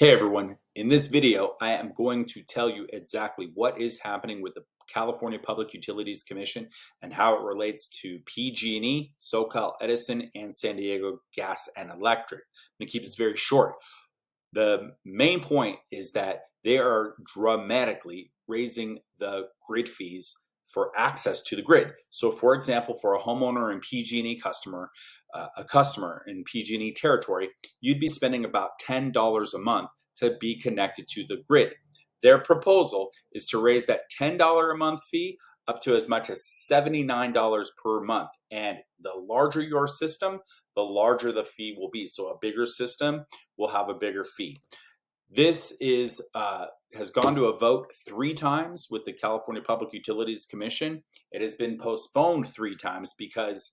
Hey everyone, in this video I am going to tell you exactly what is happening with the California Public Utilities Commission and how it relates to PG&E, SoCal Edison, and San Diego Gas and Electric. I'm going to keep this very short. The main point is that they are dramatically raising the grid fees for access to the grid. So for example, for a homeowner and PG&E customer, a customer in PG&E territory, you'd be spending about $10 a month to be connected to the grid. Their proposal is to raise that $10 a month fee up to as much as $79 per month. And the larger your system, the larger the fee will be. So a bigger system will have a bigger fee. This has gone to a vote 3 times with the California Public Utilities Commission. It has been postponed 3 times because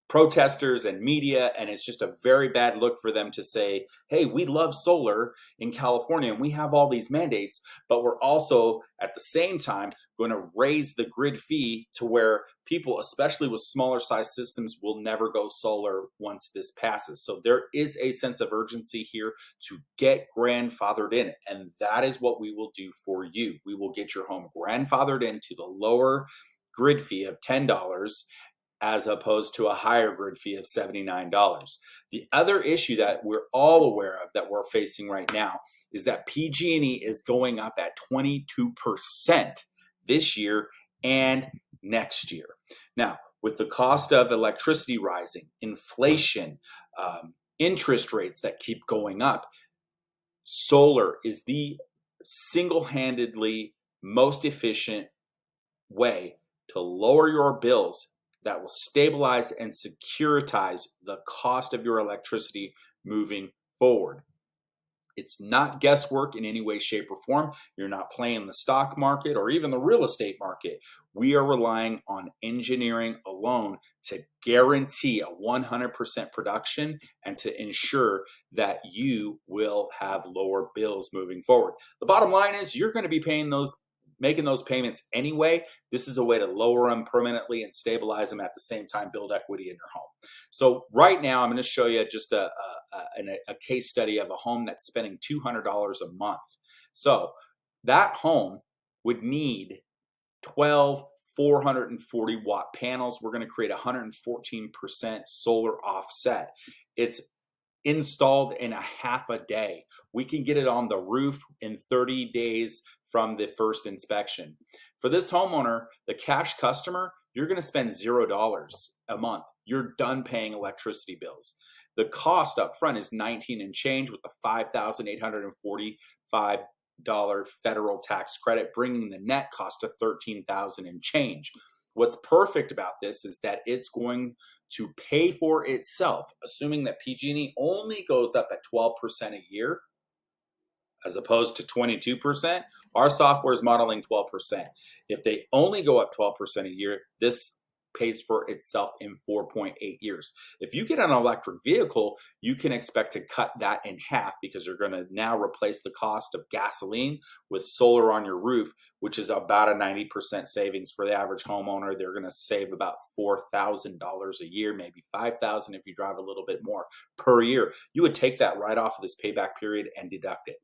protesters and media, and it's just a very bad look for them to say, hey, we love solar in California and we have all these mandates, but we're also at the same time going to raise the grid fee to where people, especially with smaller size systems, will never go solar once this passes. So there is a sense of urgency here to get grandfathered in, and that is what we will do for you. We will get your home grandfathered into the lower grid fee of $10 as opposed to a higher grid fee of $79. The other issue that we're all aware of that we're facing right now is that PG&E is going up at 22% this year and next year. Now, with the cost of electricity rising, inflation, interest rates that keep going up, solar is the single-handedly most efficient way to lower your bills that will stabilize and securitize the cost of your electricity moving forward. It's not guesswork in any way, shape, or form. You're not playing the stock market or even the real estate market. We are relying on engineering alone to guarantee a 100% production and to ensure that you will have lower bills moving forward. The bottom line is you're going to be making those payments anyway. This is a way to lower them permanently and stabilize them at the same time, build equity in your home. So right now I'm going to show you just a case study of a home that's spending $200 a month. So that home would need 12 440 watt panels. We're going to create 114% solar offset. It's installed in a half a day. We can get it on the roof in 30 days from the first inspection. For this homeowner, the cash customer, you're going to spend $0 a month. You're done paying electricity bills. The cost up front is $19 and change with a $5,845 federal tax credit, bringing the net cost to $13,000 and change. What's perfect about this is that it's going to pay for itself, assuming that PG&E only goes up at 12% a year, as opposed to 22%, our software is modeling 12%. If they only go up 12% a year, this pays for itself in 4.8 years. If you get an electric vehicle, you can expect to cut that in half because you're going to now replace the cost of gasoline with solar on your roof, which is about a 90% savings for the average homeowner. They're going to save about $4,000 a year, maybe $5,000 if you drive a little bit more per year. You would take that right off of this payback period and deduct it.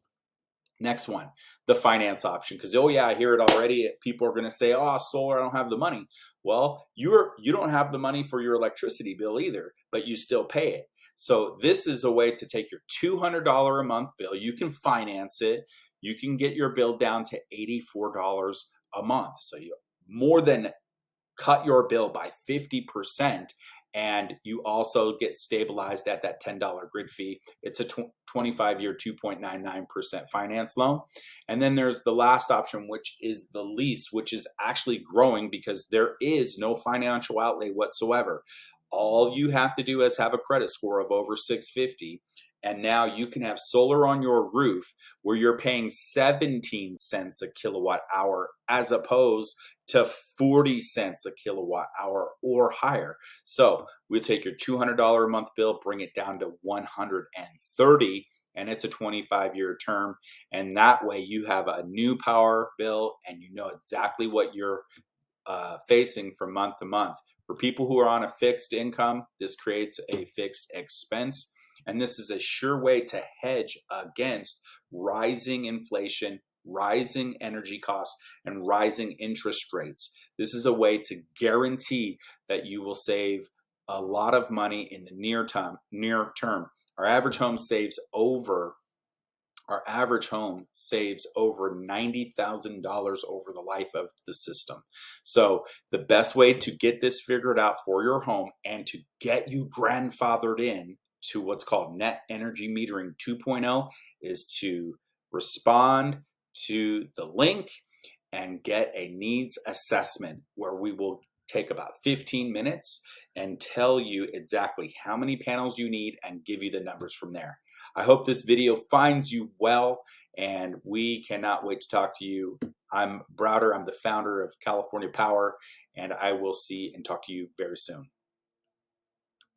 Next one, the finance option, because oh yeah, I hear it already. People are going to say, oh, solar, I don't have the money. Well, you don't have the money for your electricity bill either, but you still pay it. So this is a way to take your $200 a month bill. You can finance it. You can get your bill down to $84 a month. So you more than cut your bill by 50%. And you also get stabilized at that $10 grid fee. It's a 25-year, 2.99% finance loan. And then there's the last option, which is the lease, which is actually growing because there is no financial outlay whatsoever. All you have to do is have a credit score of over 650. And now you can have solar on your roof where you're paying 17 cents a kilowatt hour as opposed to 40 cents a kilowatt hour or higher. So we'll take your $200 a month bill, bring it down to $130, and it's a 25-year term. And that way you have a new power bill and you know exactly what you're facing from month to month. For people who are on a fixed income, this creates a fixed expense. And this is a sure way to hedge against rising inflation, rising energy costs, and rising interest rates. This is a way to guarantee that you will save a lot of money in the near term. Our average home saves over $90,000 over the life of the system. So the best way to get this figured out for your home and to get you grandfathered in to what's called net energy metering 2.0 is to respond to the link and get a needs assessment, where we will take about 15 minutes and tell you exactly how many panels you need and give you the numbers from there. I hope this video finds you well, and we cannot wait to talk to you. I'm Browder. I'm the founder of California Power, and I will see and talk to you very soon.